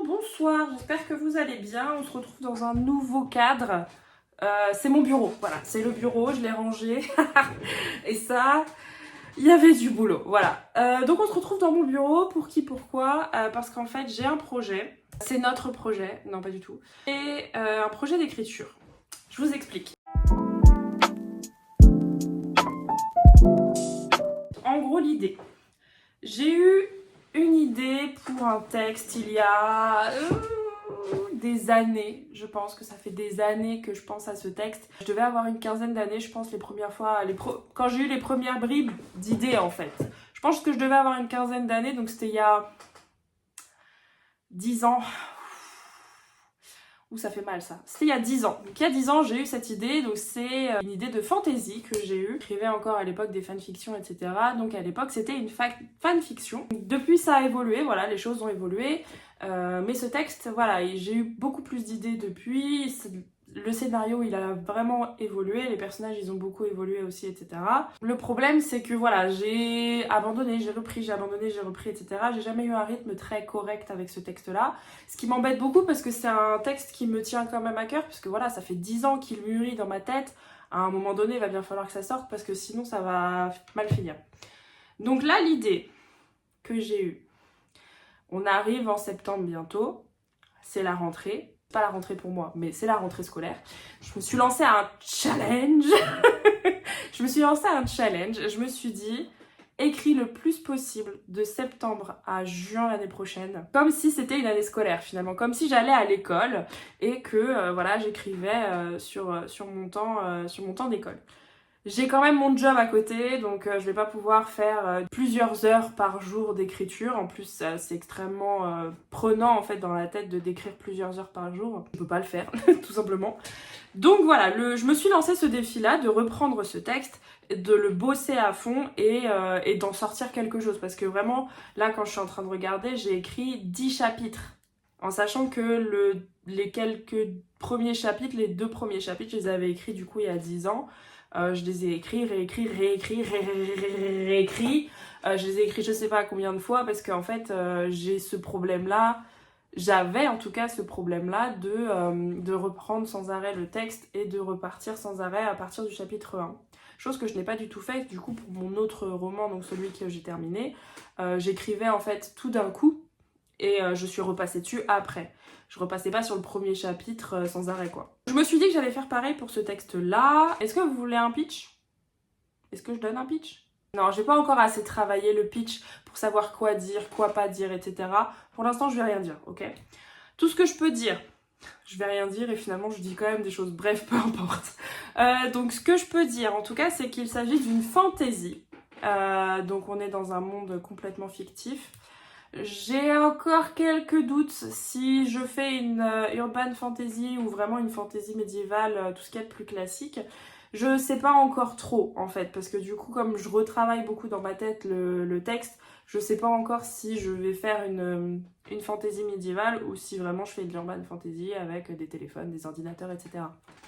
bonsoir, j'espère que vous allez bien. On se retrouve dans un nouveau cadre. C'est mon bureau, voilà, c'est le bureau, je l'ai rangé. Et ça, il y avait du boulot, voilà. Donc on se retrouve dans mon bureau, pour qui, pourquoi parce qu'en fait j'ai un projet, c'est notre projet, non pas du tout, et un projet d'écriture. Je vous explique. En gros l'idée, j'ai eu une idée pour un texte il y a des années, je pense que ça fait des années que je pense à ce texte. Je devais avoir une quinzaine d'années, je pense, les premières fois, quand j'ai eu les premières bribes d'idées en fait. Je pense que je devais avoir une quinzaine d'années, donc c'était il y a 10 ans. Ouh, ça fait mal ça. C'était il y a 10 ans. Donc il y a 10 ans, j'ai eu cette idée. Donc c'est une idée de fantasy que j'ai eue. J'écrivais encore à l'époque des fanfictions, etc. Donc à l'époque, c'était une fanfiction. Depuis, ça a évolué. Voilà, les choses ont évolué. Mais ce texte, voilà, j'ai eu beaucoup plus d'idées depuis. Le scénario, il a vraiment évolué. Les personnages, ils ont beaucoup évolué aussi, etc. Le problème, c'est que voilà, j'ai abandonné, j'ai repris, j'ai abandonné, j'ai repris, etc. J'ai jamais eu un rythme très correct avec ce texte-là. Ce qui m'embête beaucoup parce que c'est un texte qui me tient quand même à cœur. Puisque voilà, ça fait 10 ans qu'il mûrit dans ma tête. À un moment donné, il va bien falloir que ça sorte parce que sinon, ça va mal finir. Donc là, l'idée que j'ai eue. On arrive en septembre bientôt. C'est la rentrée. Pas la rentrée pour moi, mais c'est la rentrée scolaire. Je me suis lancée à un challenge. Je me suis dit, écris le plus possible de septembre à juin l'année prochaine. Comme si c'était une année scolaire finalement. Comme si j'allais à l'école et que voilà, j'écrivais sur mon temps d'école. J'ai quand même mon job à côté, donc je vais pas pouvoir faire plusieurs heures par jour d'écriture. En plus, c'est extrêmement prenant en fait dans la tête de d'écrire plusieurs heures par jour. Je peux pas le faire, tout simplement. Donc voilà, je me suis lancé ce défi-là de reprendre ce texte, de le bosser à fond et d'en sortir quelque chose. Parce que vraiment, là, quand je suis en train de regarder, j'ai écrit 10 chapitres. En sachant que les quelques premiers chapitres, les 2 premiers chapitres, je les avais écrits du coup il y a 10 ans. Je les ai écrits, réécrits. Je les ai écrits je sais pas combien de fois parce qu'en fait j'ai ce problème-là. J'avais en tout cas ce problème-là de reprendre sans arrêt le texte et de repartir sans arrêt à partir du chapitre 1. Chose que je n'ai pas du tout fait du coup pour mon autre roman, donc celui que j'ai terminé. J'écrivais en fait tout d'un coup et je suis repassée dessus après. Je repassais pas sur le premier chapitre sans arrêt quoi. Je me suis dit que j'allais faire pareil pour ce texte-là. Est-ce que vous voulez un pitch? Est-ce que je donne un pitch? Non, j'ai pas encore assez travaillé le pitch pour savoir quoi dire, quoi pas dire, etc. Pour l'instant, je vais rien dire, ok? Tout ce que je peux dire, je vais rien dire et finalement je dis quand même des choses. Bref, peu importe. Donc ce que je peux dire en tout cas, c'est qu'il s'agit d'une fantaisie. Donc on est dans un monde complètement fictif. J'ai encore quelques doutes si je fais une urban fantasy ou vraiment une fantasy médiévale, tout ce qu'il y a de plus classique. Je sais pas encore trop en fait, parce que du coup comme je retravaille beaucoup dans ma tête le texte, je sais pas encore si je vais faire une fantasy médiévale ou si vraiment je fais de l'urban fantasy avec des téléphones, des ordinateurs, etc.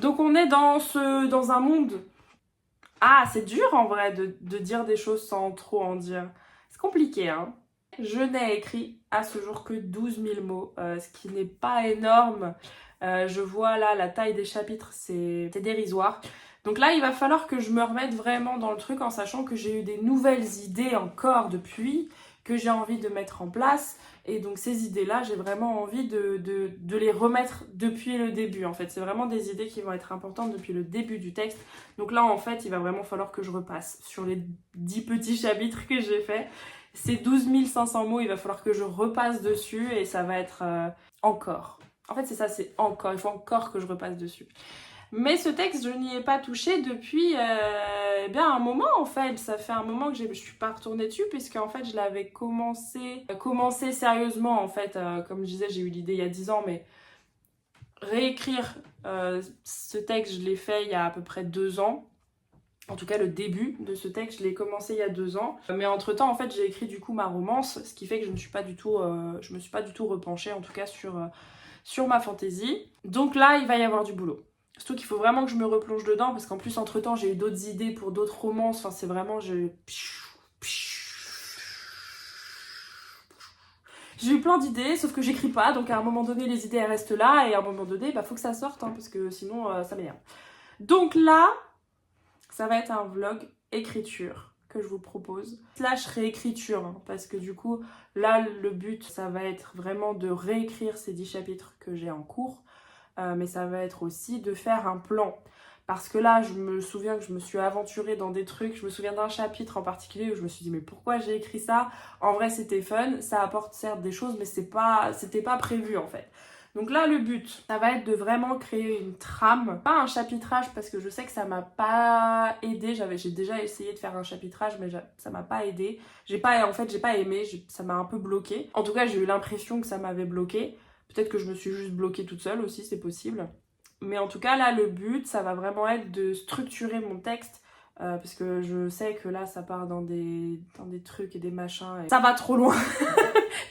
Donc on est dans un monde... Ah, c'est dur en vrai de dire des choses sans trop en dire. C'est compliqué, hein. Je n'ai écrit à ce jour que 12 000 mots, ce qui n'est pas énorme. Je vois là la taille des chapitres, c'est dérisoire. Donc là, il va falloir que je me remette vraiment dans le truc en sachant que j'ai eu des nouvelles idées encore depuis, que j'ai envie de mettre en place. Et donc ces idées-là, j'ai vraiment envie de les remettre depuis le début. En fait, c'est vraiment des idées qui vont être importantes depuis le début du texte. Donc là, en fait, il va vraiment falloir que je repasse sur les 10 petits chapitres que j'ai faits. Ces 12 500 mots, il va falloir que je repasse dessus et ça va être encore. En fait, c'est ça, c'est encore. Il faut encore que je repasse dessus. Mais ce texte, je n'y ai pas touché depuis bien un moment en fait. Ça fait un moment que je suis pas retournée dessus puisque en fait je l'avais commencé sérieusement en fait. Comme je disais, j'ai eu l'idée il y a 10 ans, mais réécrire ce texte, je l'ai fait il y a à peu près 2 ans. En tout cas, le début de ce texte, je l'ai commencé il y a 2 ans. Mais entre-temps, en fait, j'ai écrit du coup ma romance, ce qui fait que je me suis pas du tout repenchée, en tout cas, sur ma fantaisie. Donc là, il va y avoir du boulot. Surtout qu'il faut vraiment que je me replonge dedans, parce qu'en plus, entre-temps, j'ai eu d'autres idées pour d'autres romances. Enfin, c'est vraiment... J'ai eu plein d'idées, sauf que j'écris pas, donc à un moment donné, les idées elles restent là, et à un moment donné, bah faut que ça sorte, hein, parce que sinon ça m'énerve. Donc là, ça va être un vlog écriture que je vous propose, slash réécriture, hein, parce que du coup, là, le but, ça va être vraiment de réécrire ces 10 chapitres que j'ai en cours, mais ça va être aussi de faire un plan. Parce que là, je me souviens que je me suis aventurée dans des trucs, je me souviens d'un chapitre en particulier où je me suis dit mais pourquoi j'ai écrit ça? En vrai c'était fun, ça apporte certes des choses mais c'était pas prévu en fait. Donc là le but, ça va être de vraiment créer une trame, pas un chapitrage parce que je sais que ça m'a pas aidé, j'ai déjà essayé de faire un chapitrage mais ça m'a pas aidé. J'ai pas aimé, ça m'a un peu bloqué. En tout cas j'ai eu l'impression que ça m'avait bloqué. Peut-être que je me suis juste bloquée toute seule aussi, c'est possible. Mais en tout cas, là, le but, ça va vraiment être de structurer mon texte. Parce que je sais que là, ça part dans des trucs et des machins. Et ça va trop loin.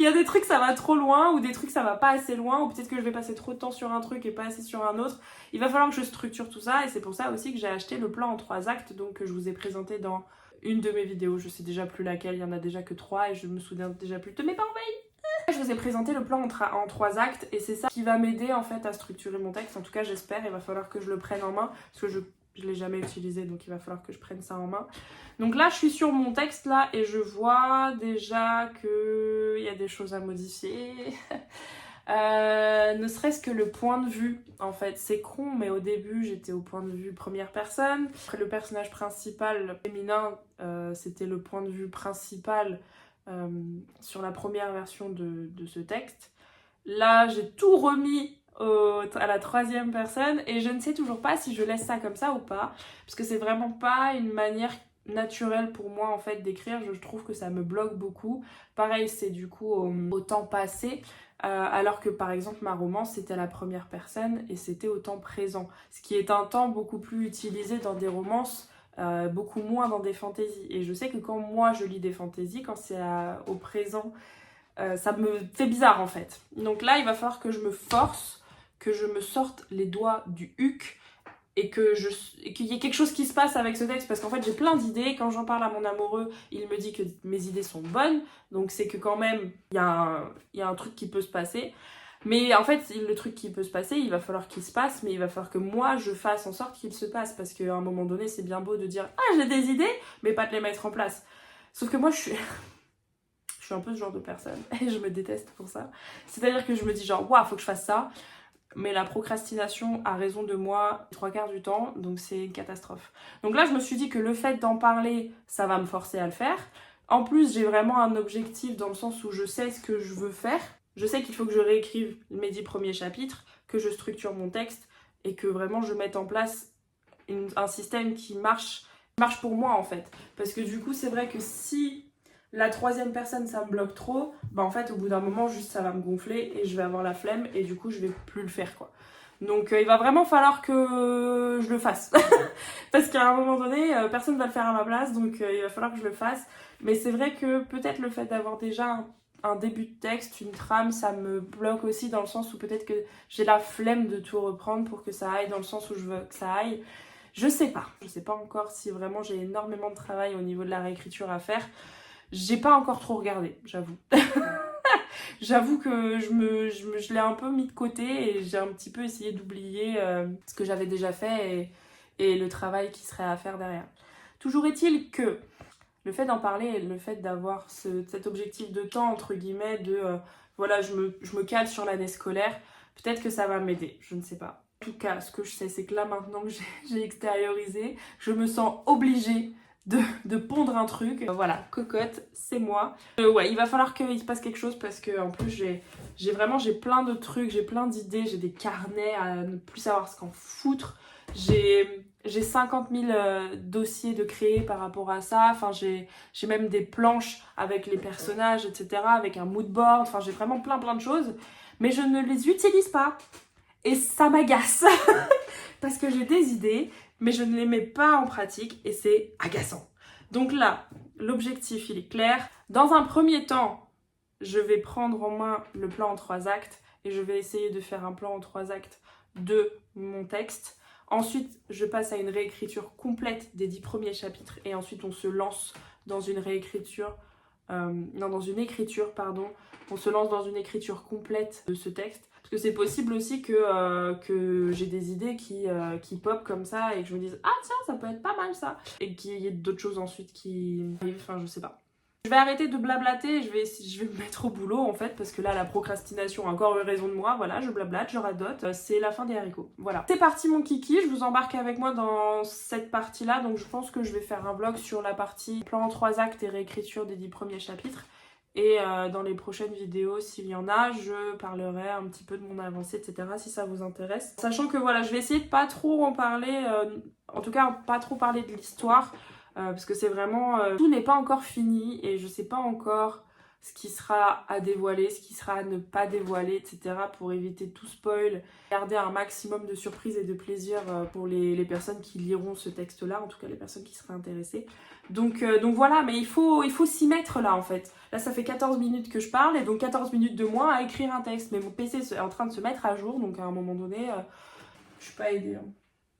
Il y a des trucs, ça va trop loin. Ou des trucs, ça va pas assez loin. Ou peut-être que je vais passer trop de temps sur un truc et pas assez sur un autre. Il va falloir que je structure tout ça. Et c'est pour ça aussi que j'ai acheté le plan en 3 actes. Donc, que je vous ai présenté dans une de mes vidéos. Je sais déjà plus laquelle. Il y en a déjà que 3. Et je me souviens déjà plus de mes merveilles. Je vous ai présenté le plan en 3 actes et c'est ça qui va m'aider en fait à structurer mon texte. En tout cas j'espère, il va falloir que je le prenne en main parce que je l'ai jamais utilisé donc il va falloir que je prenne ça en main. Donc là je suis sur mon texte là et je vois déjà qu'il y a des choses à modifier. Ne serait-ce que le point de vue en fait, c'est con mais au début j'étais au point de vue première personne. Après le personnage principal féminin c'était le point de vue principal sur la première version de ce texte. Là, j'ai tout remis à la 3e personne et je ne sais toujours pas si je laisse ça comme ça ou pas, parce que c'est vraiment pas une manière naturelle pour moi en fait d'écrire. Je trouve que ça me bloque beaucoup. Pareil, c'est du coup au temps passé, alors que par exemple ma romance c'était à la première personne et c'était au temps présent, ce qui est un temps beaucoup plus utilisé dans des romances. Beaucoup moins dans des fantaisies. Et je sais que quand moi je lis des fantaisies, quand c'est au présent, ça me fait bizarre en fait. Donc là, il va falloir que je me force, que je me sorte les doigts du huc et qu'il y ait quelque chose qui se passe avec ce texte parce qu'en fait j'ai plein d'idées. Quand j'en parle à mon amoureux, il me dit que mes idées sont bonnes. Donc c'est que quand même, il y a un truc qui peut se passer. Mais en fait, le truc qui peut se passer, il va falloir qu'il se passe, mais il va falloir que moi, je fasse en sorte qu'il se passe. Parce qu'à un moment donné, c'est bien beau de dire « Ah, j'ai des idées !» mais pas de les mettre en place. Sauf que moi, je suis un peu ce genre de personne. Et je me déteste pour ça. C'est-à-dire que je me dis genre « Waouh, faut que je fasse ça !» Mais la procrastination a raison de moi 3/4 du temps, donc c'est une catastrophe. Donc là, je me suis dit que le fait d'en parler, ça va me forcer à le faire. En plus, j'ai vraiment un objectif dans le sens où je sais ce que je veux faire. Je sais qu'il faut que je réécrive mes 10 premiers chapitres, que je structure mon texte et que vraiment je mette en place un système qui marche pour moi en fait. Parce que du coup, c'est vrai que si la 3e personne ça me bloque trop, bah en fait au bout d'un moment juste ça va me gonfler et je vais avoir la flemme et du coup je vais plus le faire quoi. Donc il va vraiment falloir que je le fasse. Parce qu'à un moment donné, personne va le faire à ma place, donc il va falloir que je le fasse. Mais c'est vrai que peut-être le fait d'avoir déjà un début de texte, une trame, ça me bloque aussi dans le sens où peut-être que j'ai la flemme de tout reprendre pour que ça aille dans le sens où je veux que ça aille. Je sais pas encore si vraiment j'ai énormément de travail au niveau de la réécriture à faire. J'ai pas encore trop regardé, j'avoue. J'avoue que je l'ai un peu mis de côté et j'ai un petit peu essayé d'oublier ce que j'avais déjà fait et le travail qui serait à faire derrière. Toujours est-il que le fait d'en parler et le fait d'avoir cet objectif de temps, entre guillemets, de voilà, je me cale sur l'année scolaire, peut-être que ça va m'aider, je ne sais pas. En tout cas, ce que je sais, c'est que là, maintenant que j'ai extériorisé, je me sens obligée de pondre un truc. Voilà, cocotte, c'est moi. Ouais, il va falloir qu'il se passe quelque chose parce que en plus j'ai plein de trucs, j'ai plein d'idées, j'ai des carnets à ne plus savoir ce qu'en foutre. J'ai 50 000 dossiers de créer par rapport à ça. Enfin, j'ai même des planches avec les personnages, etc. Avec un mood board. Enfin, j'ai vraiment plein de choses. Mais je ne les utilise pas. Et ça m'agace. Parce que j'ai des idées, mais je ne les mets pas en pratique et c'est agaçant. Donc là, l'objectif, il est clair. Dans un premier temps, je vais prendre en main le plan en 3 actes et je vais essayer de faire un plan en 3 actes de mon texte. Ensuite, je passe à une réécriture complète des 10 premiers chapitres et ensuite on se lance dans une réécriture non, dans une écriture, pardon. On se lance dans une écriture complète de ce texte. Parce que c'est possible aussi que j'ai des idées qui pop comme ça et que je me dise « Ah tiens, ça peut être pas mal ça !» Et qu'il y ait d'autres choses ensuite qui arrivent, enfin je sais pas. Je vais arrêter de blablater, je vais me mettre au boulot en fait, parce que là la procrastination a encore eu raison de moi, voilà, je blablate, je radote, c'est la fin des haricots, voilà. C'est parti mon kiki, je vous embarque avec moi dans cette partie-là, donc je pense que je vais faire un vlog sur la partie plan en 3 actes et réécriture des 10 premiers chapitres. Et dans les prochaines vidéos, s'il y en a, je parlerai un petit peu de mon avancée, etc. si ça vous intéresse. Sachant que voilà, je vais essayer de pas trop en parler, en tout cas pas trop parler de l'histoire, parce que c'est vraiment... tout n'est pas encore fini et je sais pas encore ce qui sera à dévoiler, ce qui sera à ne pas dévoiler, etc. pour éviter tout spoil, garder un maximum de surprise et de plaisir pour les personnes qui liront ce texte-là, en tout cas les personnes qui seraient intéressées. Donc voilà, mais il faut s'y mettre là en fait. Là ça fait 14 minutes que je parle et donc 14 minutes de moins à écrire un texte. Mais mon PC est en train de se mettre à jour, donc à un moment donné, je suis pas aidée. Hein.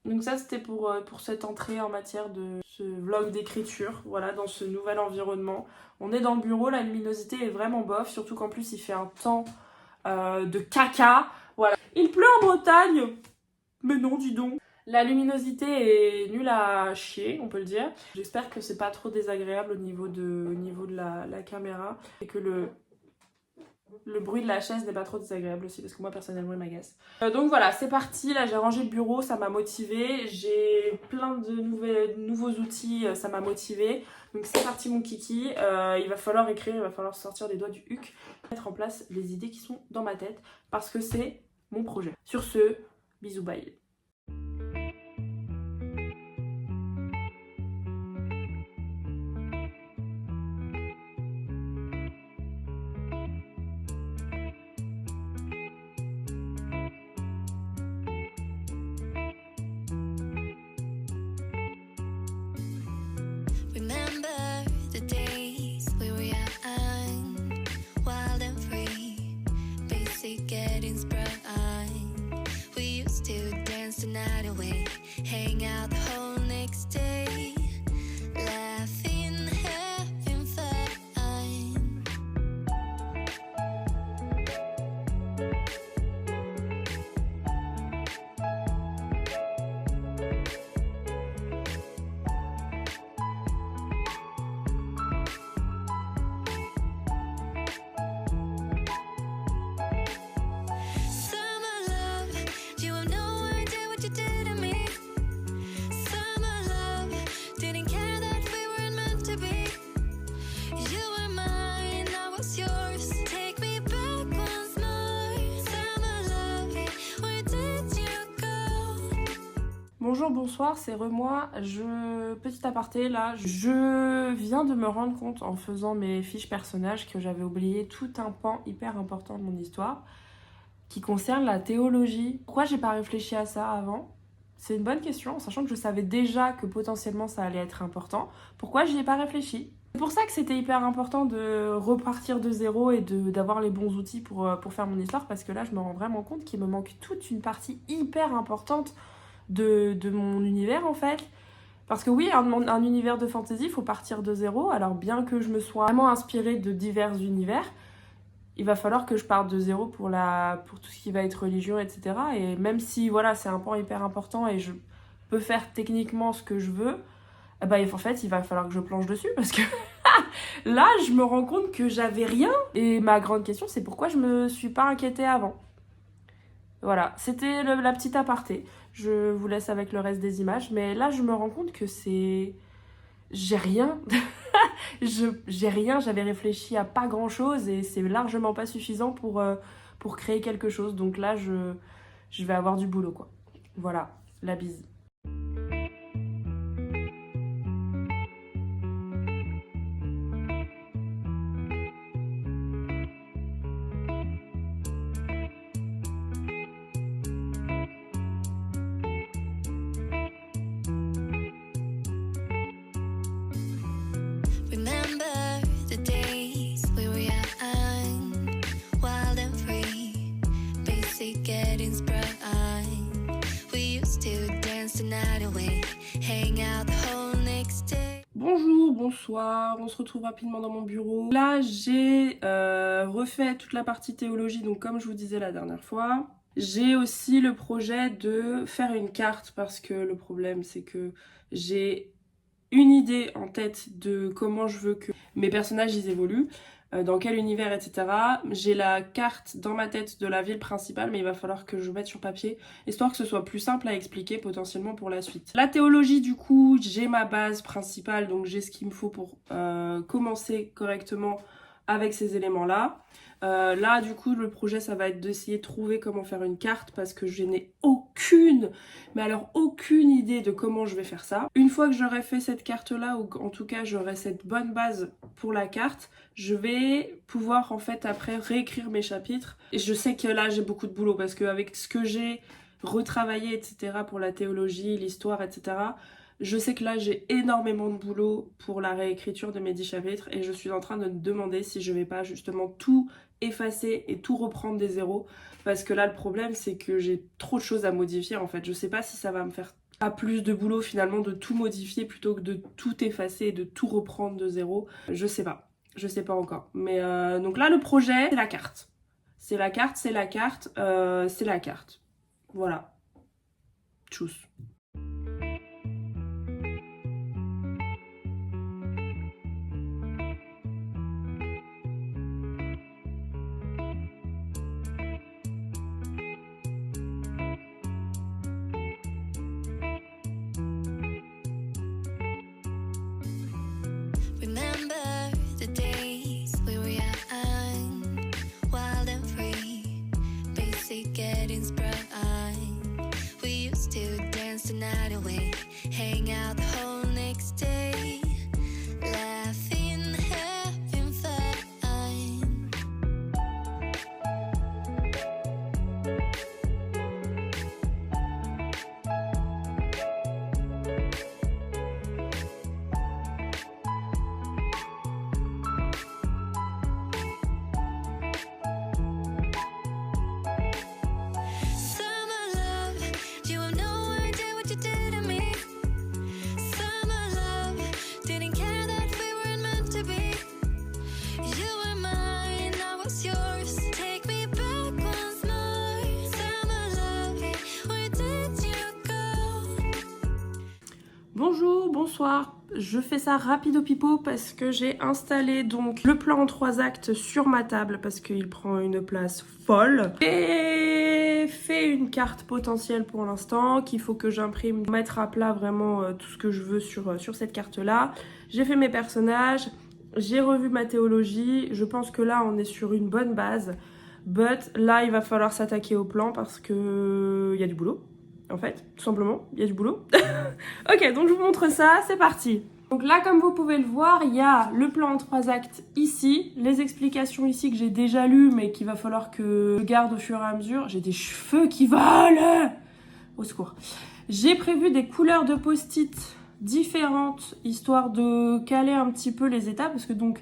Donc ça c'était pour cette entrée en matière de ce vlog d'écriture, voilà, dans ce nouvel environnement. On est dans le bureau, la luminosité est vraiment bof, surtout qu'en plus il fait un temps de caca. Voilà. Il pleut en Bretagne, mais non dis donc. La luminosité est nulle à chier, on peut le dire. J'espère que c'est pas trop désagréable au niveau de la caméra et que le bruit de la chaise n'est pas trop désagréable aussi parce que moi personnellement il m'agace. Donc voilà, c'est parti, là j'ai rangé le bureau, ça m'a motivée. J'ai plein de nouveaux outils, ça m'a motivée. Donc c'est parti mon kiki, il va falloir écrire, il va falloir sortir les doigts du huc, mettre en place les idées qui sont dans ma tête parce que c'est mon projet. Sur ce, bisous bye. Remember the days we were young, wild and free, basic getting sprung. We used to dance the night away, hang out the whole next day, laughing, having fun. Bonjour, bonsoir, c'est Remoi. Petit aparté là, je viens de me rendre compte en faisant mes fiches personnages que j'avais oublié tout un pan hyper important de mon histoire qui concerne la théologie. Pourquoi j'ai pas réfléchi à ça avant ? C'est une bonne question, sachant que je savais déjà que potentiellement ça allait être important. Pourquoi j'y ai pas réfléchi ? C'est pour ça que c'était hyper important de repartir de zéro et d'avoir les bons outils pour faire mon histoire, parce que là je me rends vraiment compte qu'il me manque toute une partie hyper importante de mon univers en fait. Parce que oui, un univers de fantasy, il faut partir de zéro. Alors bien que je me sois vraiment inspirée de divers univers, il va falloir que je parte de zéro pour tout ce qui va être religion, etc. Et même si voilà, c'est un point hyper important et je peux faire techniquement ce que je veux, bah, en fait, il va falloir que je planche dessus parce que là, je me rends compte que j'avais rien. Et ma grande question, c'est pourquoi je me suis pas inquiétée avant. Voilà, c'était la petite aparté. Je vous laisse avec le reste des images. Mais là, je me rends compte que c'est... J'ai rien. J'ai rien, j'avais réfléchi à pas grand-chose et c'est largement pas suffisant pour créer quelque chose. Donc là, je vais avoir du boulot, quoi. Voilà, la bise. Remember the days we were young, wild and free, basic getting sprung. We used to dance the night away, hang out the whole next day. Bonjour, bonsoir, on se retrouve rapidement dans mon bureau. Là, j'ai refait toute la partie théologie, donc comme je vous disais la dernière fois. J'ai aussi le projet de faire une carte parce que le problème, c'est que j'ai une idée en tête de comment je veux que mes personnages ils évoluent, dans quel univers, etc. J'ai la carte dans ma tête de la ville principale, mais il va falloir que je mette sur papier, histoire que ce soit plus simple à expliquer potentiellement pour la suite. La théologie, du coup, j'ai ma base principale, donc j'ai ce qu'il me faut pour commencer correctement avec ces éléments-là. Là, du coup, le projet, ça va être d'essayer de trouver comment faire une carte parce que je n'ai aucune, mais alors aucune idée de comment je vais faire ça. Une fois que j'aurai fait cette carte-là, ou en tout cas j'aurai cette bonne base pour la carte, je vais pouvoir en fait après réécrire mes chapitres. Et je sais que là, j'ai beaucoup de boulot parce qu'avec ce que j'ai retravaillé, etc., pour la théologie, l'histoire, etc., je sais que là j'ai énormément de boulot pour la réécriture de mes 10 chapitres et je suis en train de me demander si je vais pas justement tout effacer et tout reprendre des zéros parce que là le problème c'est que j'ai trop de choses à modifier en fait. Je sais pas si ça va me faire à plus de boulot finalement de tout modifier plutôt que de tout effacer et de tout reprendre de zéro. Je sais pas encore. Mais donc là le projet c'est la carte. C'est la carte, c'est la carte, c'est la carte. Voilà. Tchuss. Remember the days we were young, wild and free, basic getting sprung. We used to dance the night away, hang out the whole next day, laughing, having fun. Summer love, you have no idea what you did to me. Summer love, didn't care that we weren't meant to be. You were mine, I was yours. Take me back once more. Summer love, where did you go? Bonjour, bonsoir, je fais ça rapide au pipeau parce que j'ai installé donc le plan en 3 actes sur ma table parce qu'il prend une place folle. J'ai fait une carte potentielle pour l'instant qu'il faut que j'imprime, mettre à plat vraiment tout ce que je veux sur cette carte-là. J'ai fait mes personnages, j'ai revu ma théologie, je pense que là on est sur une bonne base. But là il va falloir s'attaquer au plan parce que il y a du boulot. En fait, tout simplement, il y a du boulot. Ok, donc je vous montre ça, c'est parti. Donc là, comme vous pouvez le voir, il y a le plan en 3 actes ici, les explications ici que j'ai déjà lues, mais qu'il va falloir que je garde au fur et à mesure. J'ai des cheveux qui volent! Au secours. J'ai prévu des couleurs de post-it différentes, histoire de caler un petit peu les étapes, parce que donc,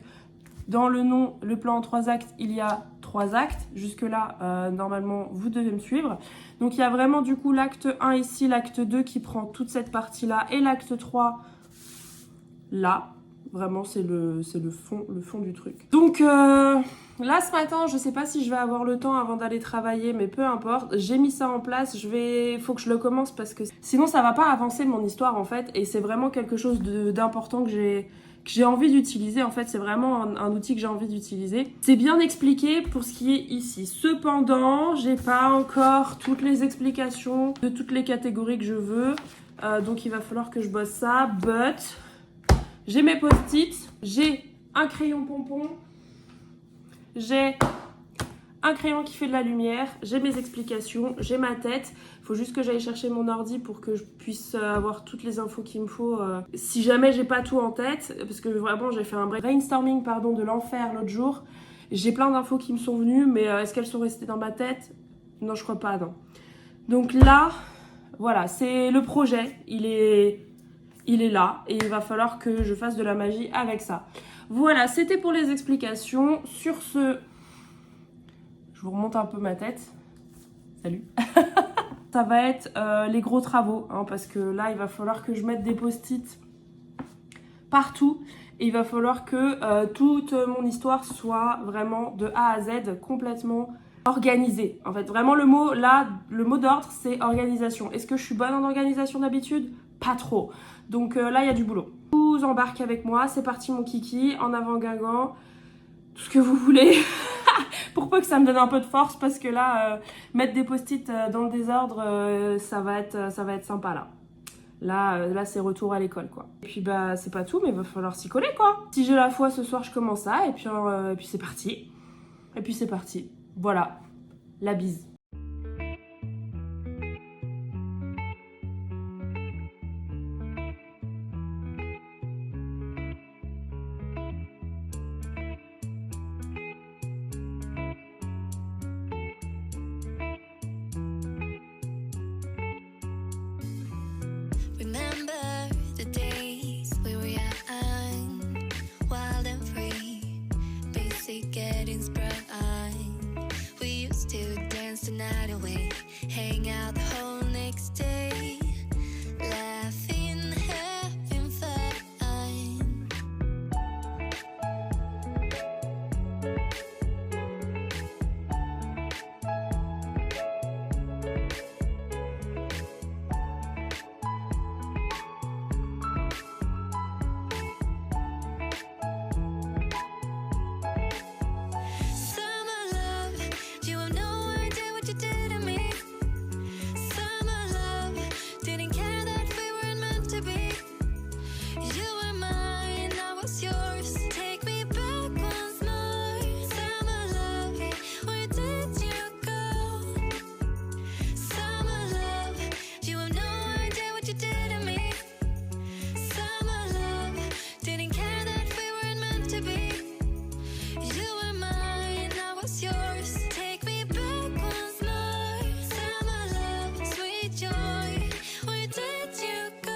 dans le nom, le plan en 3 actes, il y a 3 actes. Jusque-là, normalement, vous devez me suivre. Donc, il y a vraiment, du coup, l'acte 1 ici, l'acte 2 qui prend toute cette partie-là, et l'acte 3, là. Vraiment, c'est le fond du truc. Donc, là, ce matin, je sais pas si je vais avoir le temps avant d'aller travailler, mais peu importe. J'ai mis ça en place, faut que je le commence parce que sinon, ça va pas avancer mon histoire, en fait. Et c'est vraiment quelque chose d'important que j'ai envie d'utiliser. En fait, c'est vraiment un outil que j'ai envie d'utiliser. C'est bien expliqué pour ce qui est ici. Cependant, j'ai pas encore toutes les explications de toutes les catégories que je veux. Donc, il va falloir que je bosse ça. But, j'ai mes post-it, j'ai un crayon pompon, j'ai un crayon qui fait de la lumière, j'ai mes explications, j'ai ma tête. Il faut juste que j'aille chercher mon ordi pour que je puisse avoir toutes les infos qu'il me faut. Si jamais j'ai pas tout en tête, parce que vraiment j'ai fait un brainstorming de l'enfer l'autre jour. J'ai plein d'infos qui me sont venues, mais est-ce qu'elles sont restées dans ma tête? Non, je crois pas, non. Donc là, voilà, c'est le projet. Il est là et il va falloir que je fasse de la magie avec ça. Voilà, c'était pour les explications. Sur ce, je vous remonte un peu ma tête. Salut. Ça va être les gros travaux, hein, parce que là, il va falloir que je mette des post-it partout. Et il va falloir que toute mon histoire soit vraiment de A à Z complètement organisée. En fait, vraiment le mot là, le mot d'ordre, c'est organisation. Est-ce que je suis bonne en organisation d'habitude? Pas trop. Donc là, il y a du boulot. Vous embarquez avec moi, c'est parti mon kiki, en avant Guingamp, tout ce que vous voulez. Pour peu que ça me donne un peu de force, parce que là, mettre des post-it dans le désordre, ça va être sympa là. Là c'est retour à l'école quoi. Et puis bah c'est pas tout, mais il va falloir s'y coller quoi. Si j'ai la foi ce soir, je commence ça, et puis c'est parti. Et puis c'est parti. Voilà, la bise. Remember the days we were young, wild and free, basic getting sprung. We used to dance the night away, hang out the whole next day, laughing, having fun. Summer love, you have no idea what you did to me. Summer love, didn't care that we weren't meant to be. You were mine, I was yours. Take me back once more. Summer love, where did you go? Summer love, you have no idea what you did to me. Summer love, didn't care that we weren't meant to be. You were mine, I was yours. Take me back once more. Summer love, sweet joy, where did you go?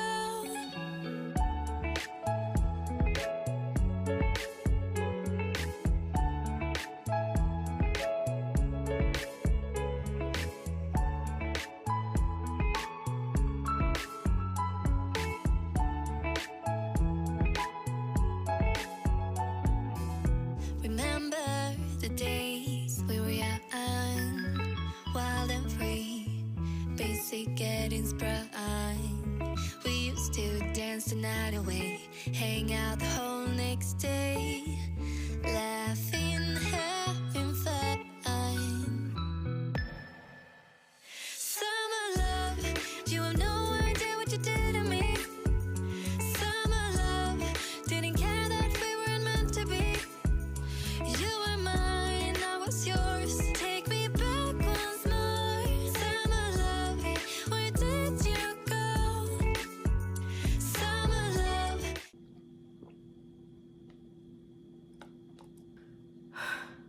Remember the days we were young, wild and free, basic getting sprung. We used to dance the night away, hang out the whole next day, laughing, having fun. Summer love, you have no idea what you did to me. Summer love, didn't care that we weren't meant to be. You were mine, I was yours. Take me back once more. Summer love, where did you go? Summer love.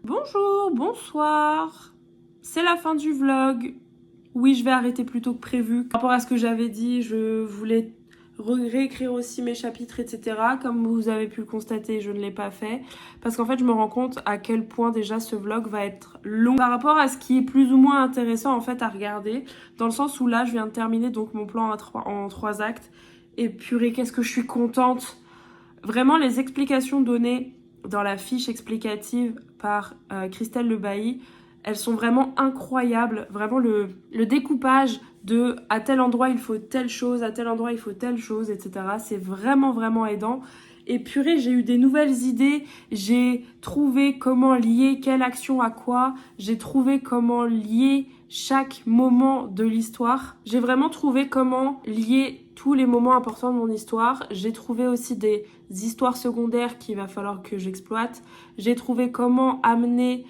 Bonjour, bonsoir. C'est la fin du vlog. Oui, je vais arrêter plus tôt que prévu. Par rapport à ce que j'avais dit, je voulais réécrire aussi mes chapitres, etc. Comme vous avez pu le constater, je ne l'ai pas fait. Parce qu'en fait, je me rends compte à quel point déjà ce vlog va être long. Par rapport à ce qui est plus ou moins intéressant en fait à regarder. Dans le sens où là, je viens de terminer donc mon plan en 3 actes. Et purée, qu'est-ce que je suis contente. Vraiment, les explications données dans la fiche explicative par Christelle Le Bailly, elles sont vraiment incroyables. Vraiment, le découpage de à tel endroit il faut telle chose, à tel endroit il faut telle chose, etc. C'est vraiment, vraiment aidant. Et purée, j'ai eu des nouvelles idées. J'ai trouvé comment lier quelle action à quoi. J'ai trouvé comment lier chaque moment de l'histoire. J'ai vraiment trouvé comment lier tous les moments importants de mon histoire. J'ai trouvé aussi des histoires secondaires qu'il va falloir que j'exploite. J'ai trouvé comment amener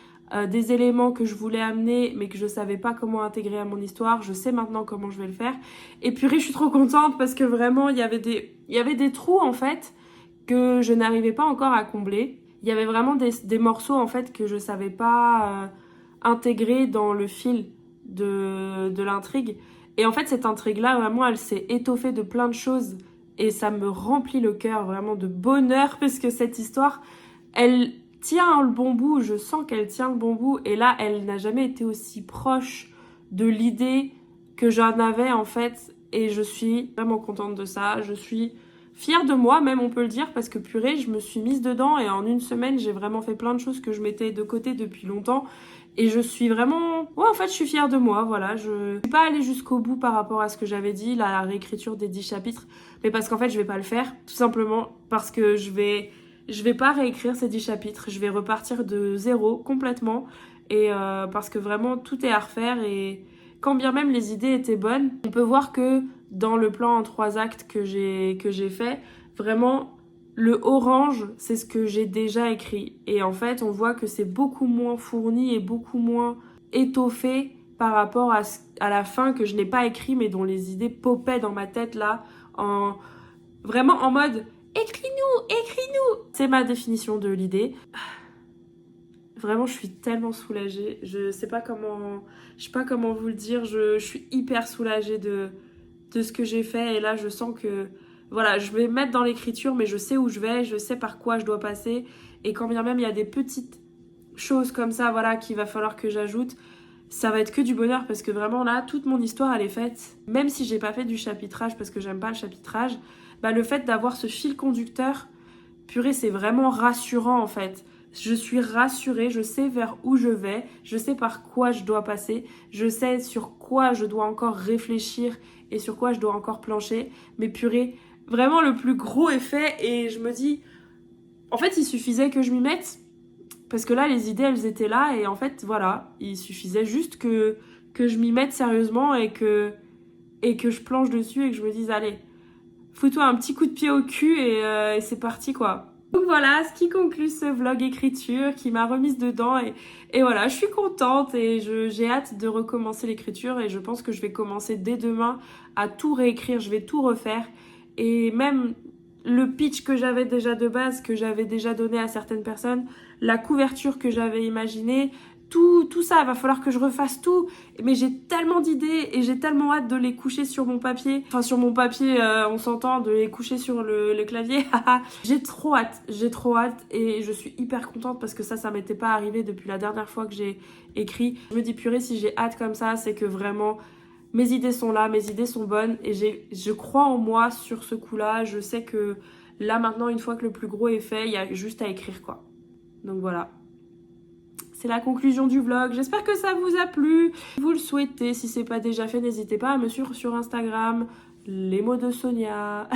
des éléments que je voulais amener mais que je savais pas comment intégrer à mon histoire. Je sais maintenant comment je vais le faire. Et purée, je suis trop contente parce que vraiment, il y avait des trous en fait que je n'arrivais pas encore à combler. Il y avait vraiment des morceaux en fait que je savais pas intégrer dans le fil de l'intrigue. Et en fait, cette intrigue-là, vraiment, elle s'est étoffée de plein de choses et ça me remplit le cœur vraiment de bonheur parce que cette histoire, elle tient le bon bout, je sens qu'elle tient le bon bout et là, elle n'a jamais été aussi proche de l'idée que j'en avais en fait et je suis vraiment contente de ça. Je suis fière de moi même, on peut le dire, parce que purée, je me suis mise dedans et en une semaine, j'ai vraiment fait plein de choses que je mettais de côté depuis longtemps. Et je suis vraiment... Ouais, en fait, je suis fière de moi, voilà. Je suis pas allée jusqu'au bout par rapport à ce que j'avais dit, la réécriture des 10 chapitres. Mais parce qu'en fait, je vais pas le faire. Tout simplement parce que je vais pas réécrire ces 10 chapitres. Je vais repartir de zéro, complètement. Et parce que vraiment, tout est à refaire. Et quand bien même les idées étaient bonnes, on peut voir que dans le plan en 3 actes que j'ai fait, vraiment... Le orange, c'est ce que j'ai déjà écrit. Et en fait, on voit que c'est beaucoup moins fourni et beaucoup moins étoffé par rapport à la fin que je n'ai pas écrit, mais dont les idées popaient dans ma tête là, vraiment en mode « Écris-nous, écris-nous !» C'est ma définition de l'idée. Vraiment, je suis tellement soulagée. Je sais pas comment vous le dire. Je suis hyper soulagée de ce que j'ai fait. Et là, je sens que... Voilà, je vais me mettre dans l'écriture, mais je sais où je vais, je sais par quoi je dois passer. Et quand bien même il y a des petites choses comme ça, voilà, qu'il va falloir que j'ajoute, ça va être que du bonheur parce que vraiment là, toute mon histoire, elle est faite. Même si j'ai pas fait du chapitrage parce que j'aime pas le chapitrage, bah le fait d'avoir ce fil conducteur, purée, c'est vraiment rassurant en fait. Je suis rassurée, je sais vers où je vais, je sais par quoi je dois passer, je sais sur quoi je dois encore réfléchir et sur quoi je dois encore plancher. Mais purée, vraiment le plus gros est fait et je me dis, en fait il suffisait que je m'y mette parce que là les idées elles étaient là et en fait voilà, il suffisait juste que je m'y mette sérieusement et que je planche dessus et que je me dise allez, fous-toi un petit coup de pied au cul et c'est parti quoi. Donc voilà, ce qui conclut ce vlog écriture qui m'a remise dedans et voilà, je suis contente et j'ai hâte de recommencer l'écriture et je pense que je vais commencer dès demain à tout réécrire, je vais tout refaire et même le pitch que j'avais déjà de base, que j'avais déjà donné à certaines personnes, la couverture que j'avais imaginée, tout ça, il va falloir que je refasse tout. Mais j'ai tellement d'idées et j'ai tellement hâte de les coucher sur mon papier. Enfin, sur mon papier, on s'entend, de les coucher sur le clavier. J'ai trop hâte et je suis hyper contente parce que ça m'était pas arrivé depuis la dernière fois que j'ai écrit. Je me dis purée, si j'ai hâte comme ça, c'est que vraiment mes idées sont là, mes idées sont bonnes et je crois en moi sur ce coup-là. Je sais que là maintenant, une fois que le plus gros est fait, il y a juste à écrire quoi. Donc voilà. C'est la conclusion du vlog. J'espère que ça vous a plu. Si vous le souhaitez, si c'est pas déjà fait, n'hésitez pas à me suivre sur Instagram. Les mots de Sonia.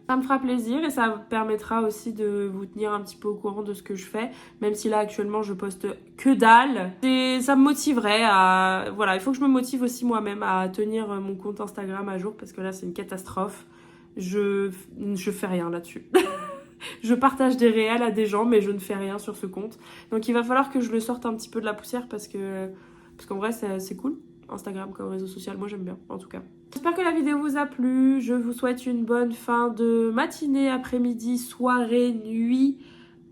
Ça me fera plaisir et ça permettra aussi de vous tenir un petit peu au courant de ce que je fais. Même si là, actuellement, je poste que dalle. Et ça me motiverait à... Voilà, il faut que je me motive aussi moi-même à tenir mon compte Instagram à jour parce que là, c'est une catastrophe. Je fais rien là-dessus. Je partage des réels à des gens, mais je ne fais rien sur ce compte. Donc il va falloir que je le sorte un petit peu de la poussière parce qu'en vrai, c'est cool. Instagram comme réseau social, moi j'aime bien, en tout cas. J'espère que la vidéo vous a plu. Je vous souhaite une bonne fin de matinée, après-midi, soirée, nuit,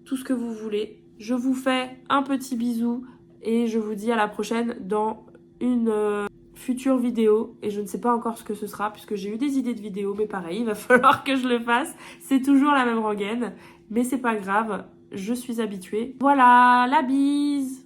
tout ce que vous voulez. Je vous fais un petit bisou et je vous dis à la prochaine dans une... future vidéo et je ne sais pas encore ce que ce sera puisque j'ai eu des idées de vidéos mais pareil il va falloir que je le fasse, c'est toujours la même rengaine mais c'est pas grave, je suis habituée. Voilà, la bise.